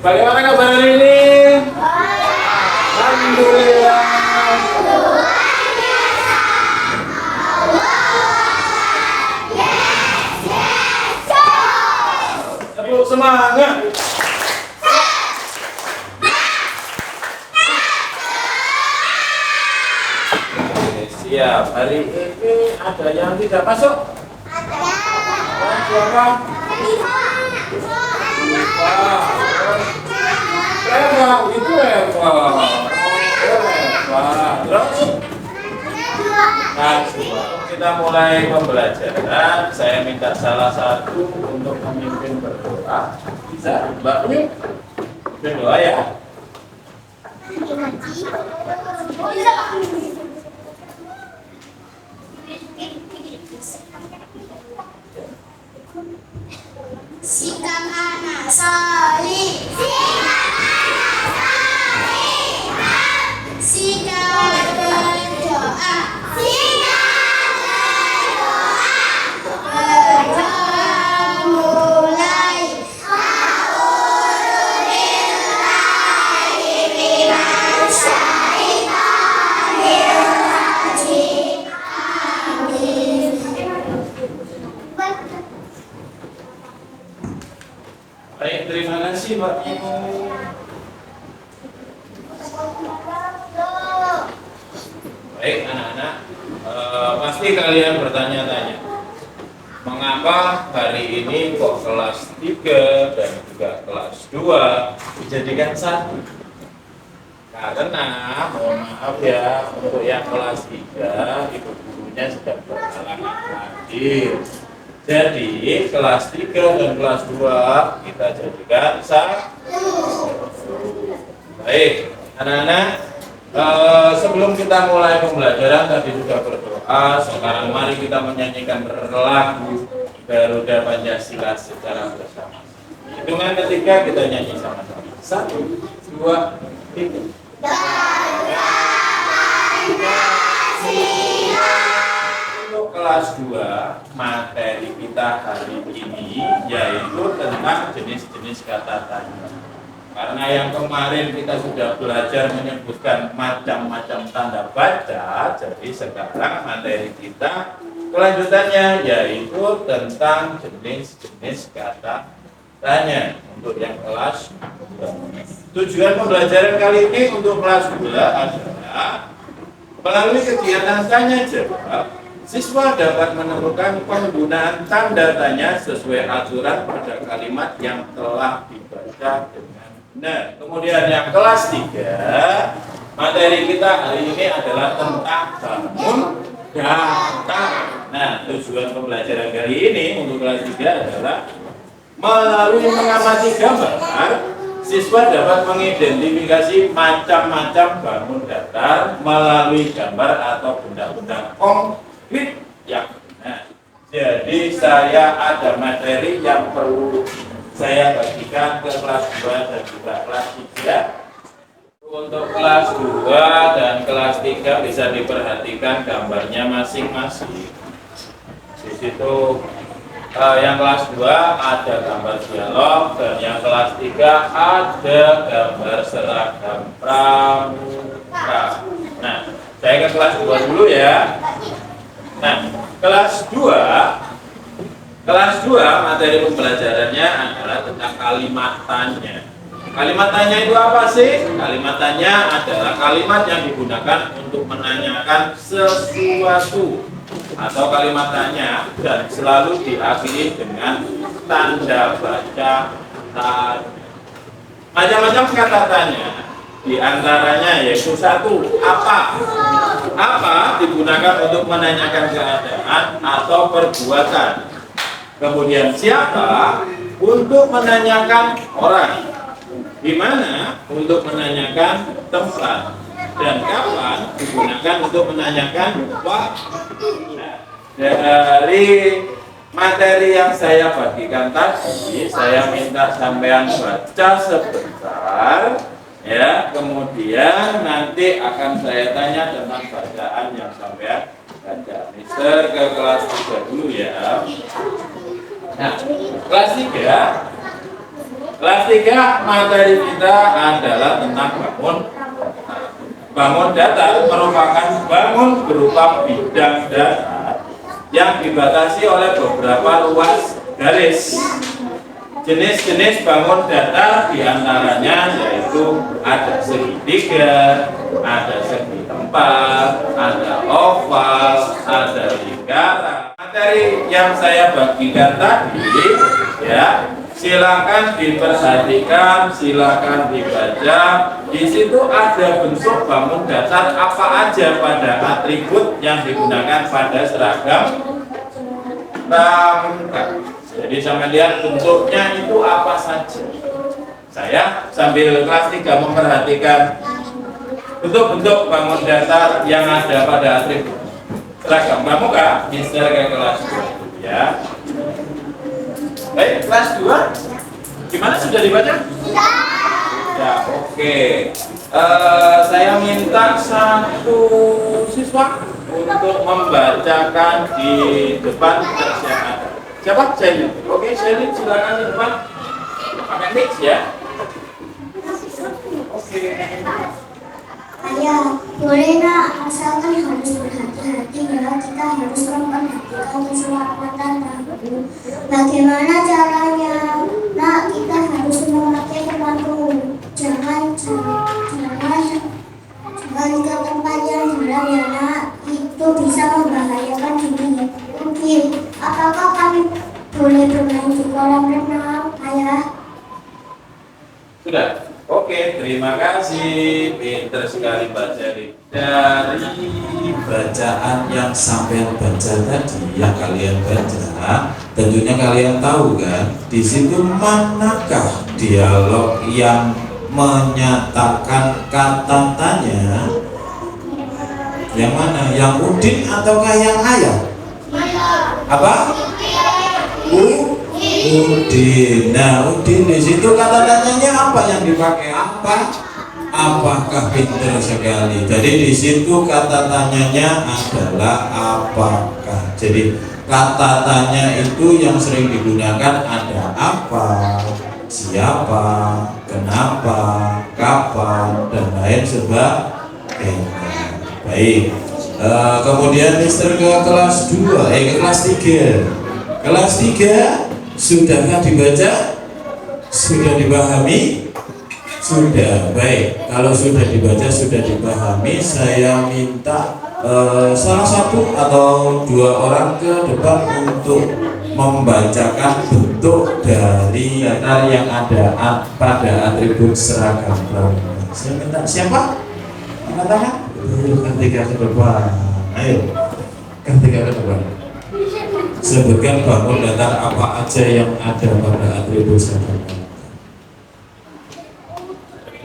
Bagaimana kabar hari ini? Alhamdulillah. Tepuk semangat. Oke, siap. Hari ini ada yang tidak masuk? Siapa? Eva, itu Eva. Terus? Nah, kita mulai pembelajaran. Saya minta salah satu untuk memimpin berdoa. Bisa, Mbak Yu? Berdoa ya. Sikap anak solih, sikap berdoa, berdoa mulai. A'udzubillahi minasyaitonirrajim. Amin. Baik, terima kasih Mbak Yu. Baik anak-anak, pasti kalian bertanya-tanya, mengapa hari ini kok kelas 3 dan juga kelas 2 dijadikan satu? Karena, mohon maaf ya, untuk yang kelas 3 ibu gurunya sedang berhalangan hadir. Jadi kelas 3 dan kelas 2 kita jadikan satu. Baik, anak-anak, sebelum kita mulai pembelajaran tadi sudah berdoa. Sekarang mari kita menyanyikan lagu Garuda Pancasila secara bersama. Hitungan ketiga kita nyanyi sama-sama. 1, 2, 3. Garuda Pancasila. Untuk kelas 2, materi kita hari ini yaitu tentang jenis-jenis kata tanya. Karena yang kemarin kita sudah belajar menyebutkan macam-macam tanda baca, jadi sekarang materi kita kelanjutannya yaitu tentang jenis-jenis kata tanya untuk yang kelas 2. Tujuan pembelajaran kali ini untuk kelas 2 adalah melalui kegiatan tanya jawab, siswa dapat menemukan penggunaan tanda tanya sesuai aturan pada kalimat yang telah dibaca dengan benar. Kemudian yang kelas 3, materi kita hari ini adalah tentang bangun datar. Nah, tujuan pembelajaran kali ini untuk kelas 3 adalah melalui mengamati gambar, siswa dapat mengidentifikasi macam-macam bangun datar melalui gambar atau benda-benda konkret yang benar. Jadi saya ada materi yang perlu saya bagikan ke kelas 2 dan juga kelas 3. Untuk kelas 2 dan kelas 3 bisa diperhatikan gambarnya masing-masing. Di situ yang kelas 2 ada gambar dialog dan yang kelas 3 ada gambar seragam pramuka. Nah, saya ke kelas 2 dulu ya. Nah, kelas 2 materi pembelajarannya adalah tentang kalimat tanya. Kalimat tanya itu apa sih? Kalimat tanya adalah kalimat yang digunakan untuk menanyakan sesuatu atau kalimat tanya dan selalu diakhiri dengan tanda baca tanya. Macam-macam kata tanya, di antaranya yaitu 1, apa? Apa digunakan untuk menanyakan keadaan atau perbuatan. Kemudian siapa untuk menanyakan orang. Di mana untuk menanyakan tempat. Dan kapan digunakan untuk menanyakan waktu. Dari materi yang saya bagikan tadi, saya minta sampean baca sebentar ya, kemudian nanti akan saya tanya tentang bacaan yang sampean baca. Mister ke kelas 3 dulu ya. Nah, kelas 3 Kelas 3 materi kita adalah tentang bangun datar merupakan bangun berupa bidang datar yang dibatasi oleh beberapa ruas garis. Jenis-jenis bangun datar diantaranya yaitu ada segitiga, ada segi empat, ada oval, ada lingkaran. Materi yang saya bagikan tadi, ya, silakan diperhatikan, silakan dibaca. Di situ ada bentuk bangun datar apa aja pada atribut yang digunakan pada seragam pramuka. Jadi sampai lihat bentuknya itu apa saja. Saya sambil kelas 3 memperhatikan bentuk-bentuk bangun datar yang ada pada atribut seragam pramuka, Mister ke kelas 2 ya. Baik, kelas 2 gimana, sudah dibaca? Ya, oke. Saya minta satu siswa untuk membacakan di depan teks yang ada. Siapa? Shelly. Oke, Shelly silakan di depan. Pakai mix ya. Oke. Ayah, boleh nak, asalkan harus berhati-hati ya. Kita harus memperhatikan keselamatan lampu. Bagaimana caranya? Nak, kita harus memakai lampu. Jangan ke tempat yang dalam ya nak. Itu bisa membahayakan diri. Mungkin, apakah kami boleh bermain di kolam renang, ayah? Sudah. Oke, terima kasih. Pinter sekali Mbak Shelly. Dari Bacaan yang sampai baca tadi, yang kalian baca, tentunya kalian tahu kan, di situ manakah dialog yang menyatakan kata tanya? Yang mana? Yang Udin ataukah yang Ayah? Apa? Udin. Nah, Udin di situ kata tanyanya apa yang dipakai? Apa? Apakah, pintar sekali. Jadi di situ kata tanyanya adalah apakah. Jadi kata tanya itu yang sering digunakan ada apa, siapa, kenapa, kapan, dan lain sebagainya. Baik. Kemudian Mister ke kelas 2, ke kelas 3. Kelas 3 sudahkah dibaca? Sudah dipahami? Sudah. Baik, kalau sudah dibaca, sudah dipahami, saya minta salah satu atau 2 orang ke depan untuk membacakan bentuk dari datar yang ada pada atribut seragam pramuka. Saya minta siapa? Angkat tangan. Ketika ke depan. Ayo, ketika ke depan. Sebutkan bangun datar apa aja yang ada pada atribut seragam pramuka.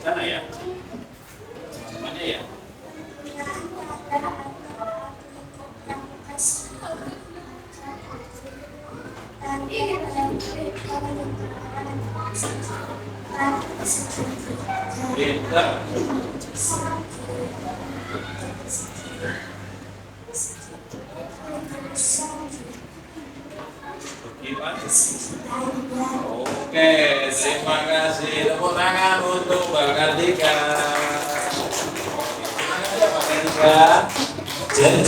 di sana ya. Teman-temannya ya. Pinter. Gimana? Oke, terima kasih. Tepuk tangan untuk Mbak Kartika. Semangat ya Mbak Kartika. Jadi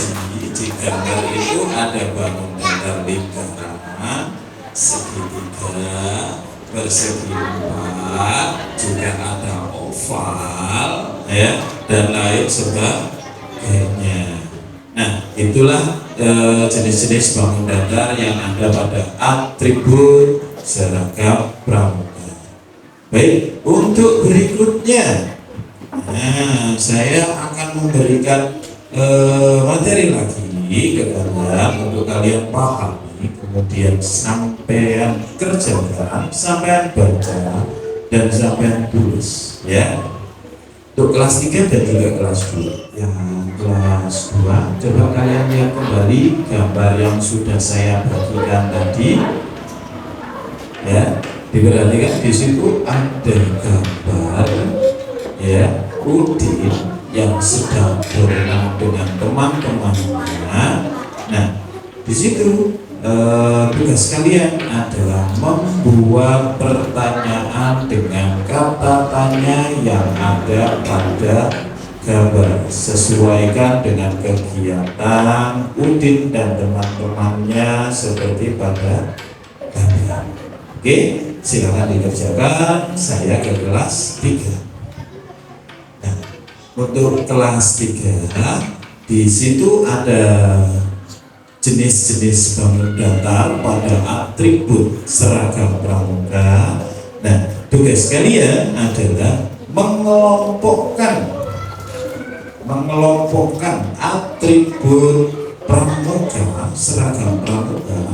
di gambar itu ada bangun datar lingkaran, segitiga, persegi 4, juga ada oval, ya, dan lain sebagainya. Nah, itulah jenis-jenis bangun datar yang ada pada atribut seragam pramuka. Baik, untuk berikutnya, nah, saya akan memberikan materi lagi ke kalian untuk kalian pahami, kemudian sampean kerjakan, sampean baca, dan sampean tulis, ya. Untuk kelas 3 dan juga kelas 2. Yang kelas 2, coba kalian lihat kembali gambar yang sudah saya bagikan tadi. Ya, diperhatikan di situ ada gambar, ya, Udin yang sedang berenang dengan teman-temannya. Nah, di situ tugas kalian adalah membuat buat pertanyaan dengan kata tanya yang ada pada gambar. Sesuaikan dengan kegiatan Udin dan teman-temannya seperti pada gambar. Oke, silakan dikerjakan. Saya ke kelas 3. Nah, untuk kelas 3 di situ ada jenis-jenis bangun datar pada atribut seragam pramuka. Nah, tugas kalian adalah mengelompokkan atribut pramuka, seragam pramuka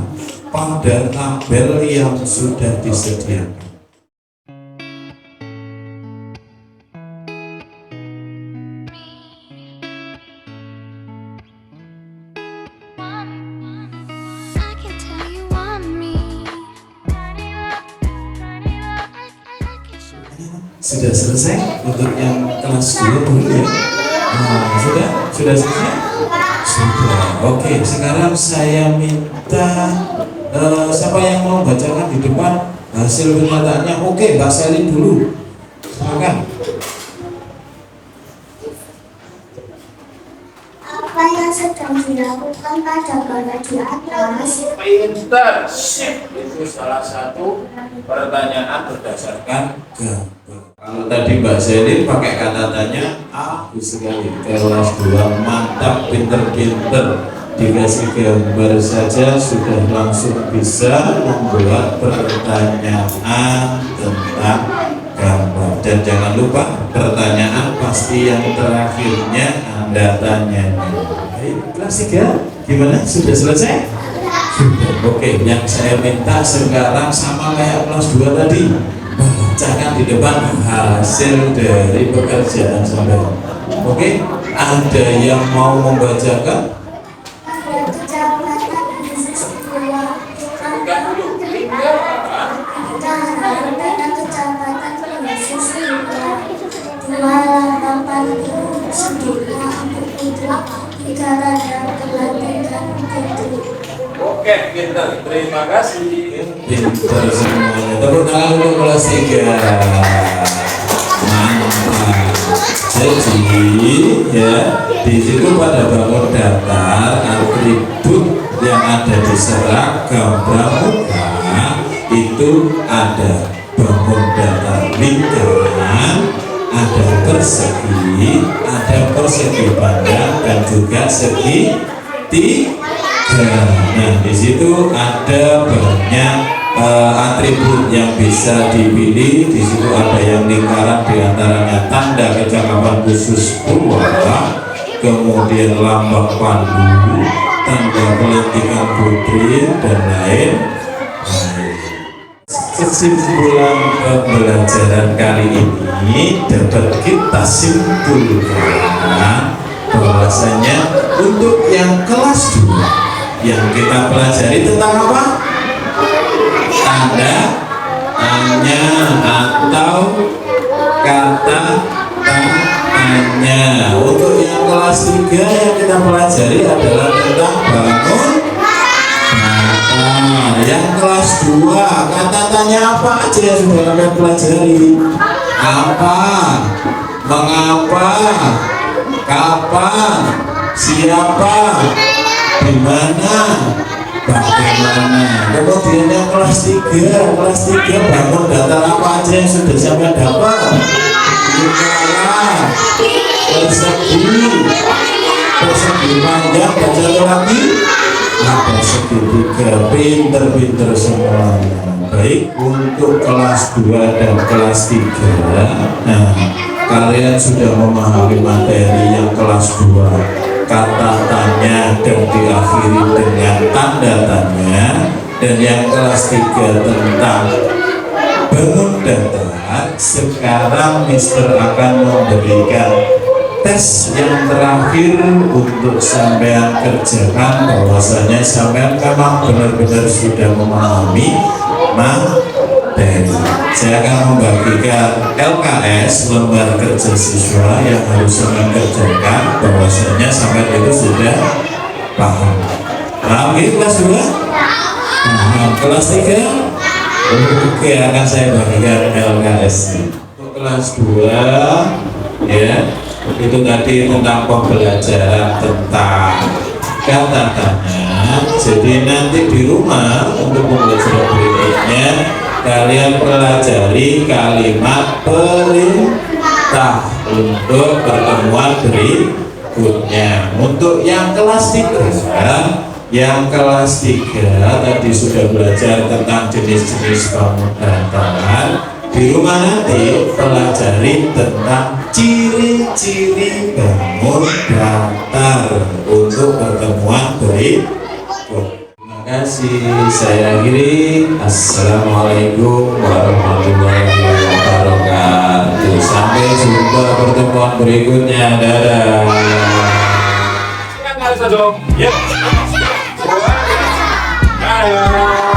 pada tabel yang sudah disediakan. Sudah selesai untuk yang kelas 2 dulu ya? Nah, sudah selesai? Sudah. Oke, sekarang saya minta siapa yang mau bacakan di depan hasil penyataannya? Oke, Mbak Selin dulu. Silakan. Apa yang sedang dilakukan pada gambar di atas? Pinter, sip. Itu salah satu pertanyaan berdasarkan gambar. Kalau tadi Mbak Selin pakai kata tanya, bagus sekali. Kelas 2 mantap, pinter-pinter. Dikasih gambar saja sudah langsung bisa membuat pertanyaan tentang gambar. Dan jangan lupa pertanyaan pasti yang terakhirnya Anda tanya. Baik, kelas 3 gimana? Sudah selesai? Sudah. Oke, yang saya minta sekarang sama kayak kelas 2 tadi, bacakan di depan hasil dari pekerjaan sampai. Oke, ada yang mau membacakan? Kecamatan di sisi dua. Kecamatan di sisi dua langgapan sebuah itu tiga radar pelatihan itu. Oke, pinter. Terima kasih. Pinter semuanya. Tepuk tangan untuk kelas 3. Mantap. Jadi ya, di situ pada bangun datar atribut yang ada di seragam pramuka itu ada bangun datar lingkaran, ada persegi panjang dan juga segi tiga. Nah, di situ ada banyak atribut yang bisa dipilih. Di situ ada yang lingkaran, diantaranya tanda kecakapan khusus purwa, kemudian lambang pandu, tanda pelantikan putri dan lain. Kesimpulan pembelajaran kali ini dapat kita simpulkan bahwasanya untuk yang kelas 2 yang kita pelajari tentang apa? Tanda tanya atau kata tanya. Untuk yang kelas 3 yang kita pelajari adalah tentang bangun datar. Yang kelas 2 kata tanya apa aja yang sudah kalian pelajari? Apa, mengapa, kapan, siapa, di mana, bagaimana. Kemudian yang kelas 3 bangun datar apa aja yang sudah sampai dapat? Lingkaran, persegi panjang, dan satu lagi ada segitiga. Pinter-pinter semuanya. Baik, untuk kelas 2 dan kelas 3, nah kalian sudah memahami materi yang kelas 2, kata tanya dan diakhiri dengan tanda tanya, dan yang kelas 3 tentang bangun datar. Sekarang Mister akan memberikan tes yang terakhir untuk sampean kerjakan, bahwasanya sampean memang benar-benar sudah memahami materi. Saya akan membagikan LKS, lembar kerja siswa, yang harus sampean kerjakan, bahwasanya sampean itu sudah paham. Paham gitu kelas 2? Paham. Kelas 3? Oke, akan saya bagikan LKS untuk kelas 2 ya. Itu tadi tentang pembelajaran tentang kata tanya. Jadi nanti di rumah untuk pembelajaran berikutnya kalian pelajari kalimat perintah untuk pertemuan berikutnya. Untuk yang kelas 3, tadi sudah belajar tentang jenis-jenis bangun datar. Di rumah nanti pelajari tentang ciri-ciri bangun datar untuk pertemuan berikut. Terima kasih. Saya akhiri. Assalamualaikum warahmatullahi wabarakatuh. Sampai jumpa pertemuan berikutnya. Dadah. Silakan dong. Ya. Ayo.